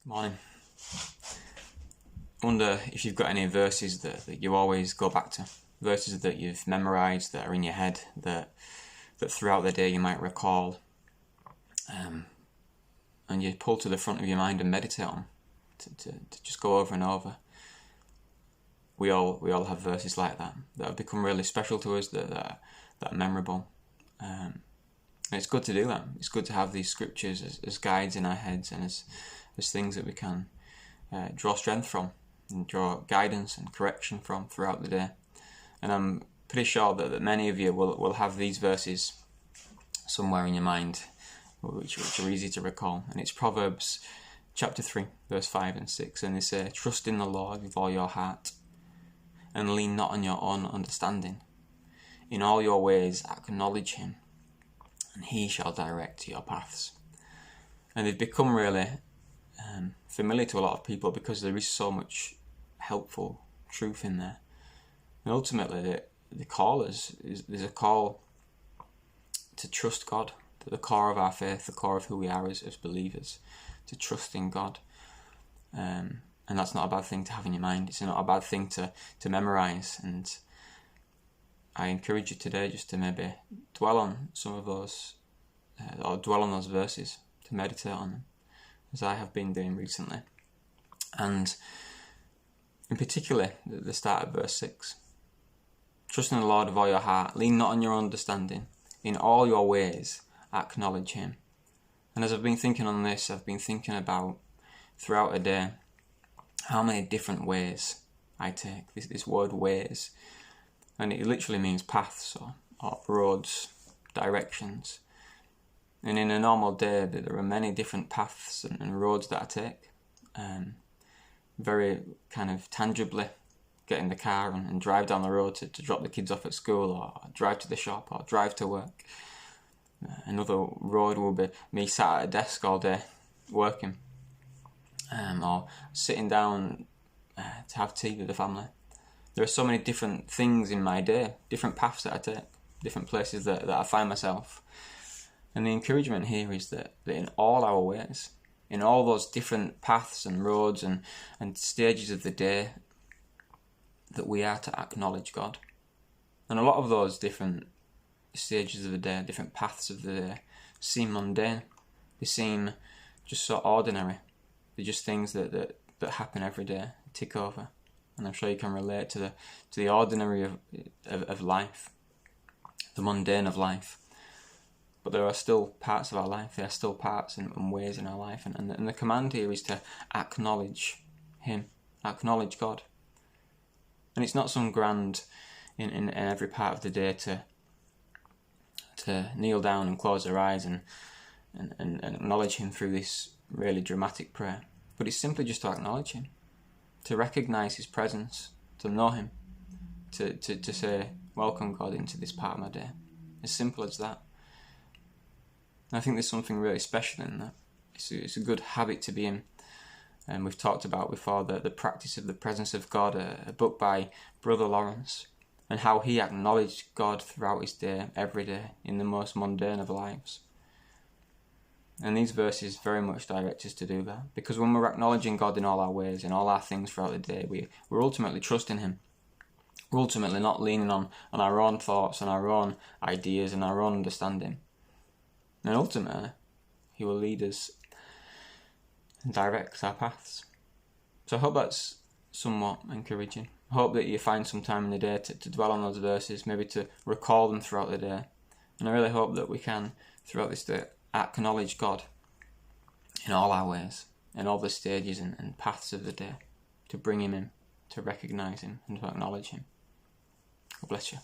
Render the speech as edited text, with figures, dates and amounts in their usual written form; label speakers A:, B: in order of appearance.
A: Morning. I wonder if you've got any verses that you always go back to, verses that you've memorised, that are in your head, that throughout the day you might recall, and you pull to the front of your mind and meditate on, to just go over and over. We all have verses like that have become really special to us, that are memorable. And it's good to do that. It's good to have these scriptures as guides in our heads and as things that we can draw strength from and draw guidance and correction from throughout the day. And I'm pretty sure that many of you will have these verses somewhere in your mind which are easy to recall. And it's Proverbs chapter 3, verse 5 and 6. And they say, "Trust in the Lord with all your heart and lean not on your own understanding. In all your ways acknowledge him, and he shall direct your paths." And they've become really familiar to a lot of people because there is so much helpful truth in there. And ultimately, the call there's a call to trust God, to the core of our faith, the core of who we are as believers, to trust in God. And that's not a bad thing to have in your mind. It's not a bad thing to memorise. And I encourage you today just to maybe dwell on some of those, or dwell on those verses, to meditate on them, as I have been doing recently. And in particular, the start of verse 6. "Trust in the Lord with all your heart, lean not on your understanding, in all your ways acknowledge him." And as I've been thinking on this, I've been thinking about throughout a day how many different ways I take. This word ways, and it literally means paths or roads, directions. And in a normal day, there are many different paths and roads that I take. Very kind of tangibly get in the car and drive down the road to drop the kids off at school, or drive to the shop, or drive to work. Another road will be me sat at a desk all day working, or sitting down to have tea with the family. There are so many different things in my day, different paths that I take, different places that I find myself. And the encouragement here is that in all our ways, in all those different paths and roads and stages of the day, that we are to acknowledge God. And a lot of those different stages of the day, different paths of the day, seem mundane. They seem just so ordinary. They're just things that happen every day, tick over. And I'm sure you can relate to the ordinary of life, the mundane of life. But there are still parts of our life, there are still parts and ways in our life. And the command here is to acknowledge him, acknowledge God. And it's not some grand in every part of the day to kneel down and close our eyes and acknowledge him through this really dramatic prayer. But it's simply just to acknowledge him, to recognise his presence, to know him, to say, "Welcome, God, into this part of my day." As simple as that. And I think there's something really special in that. It's a good habit to be in. And we've talked about before the practice of the presence of God, a book by Brother Lawrence, and how he acknowledged God throughout his day, every day, in the most mundane of lives. And these verses very much direct us to do that. Because when we're acknowledging God in all our ways, in all our things throughout the day, we're ultimately trusting him. We're ultimately not leaning on our own thoughts and our own ideas and our own understanding. And ultimately, he will lead us and direct our paths. So I hope that's somewhat encouraging. I hope that you find some time in the day to dwell on those verses, maybe to recall them throughout the day. And I really hope that we can, throughout this day, acknowledge God in all our ways, in all the stages and paths of the day, to bring him in, to recognise him and to acknowledge him. God bless you.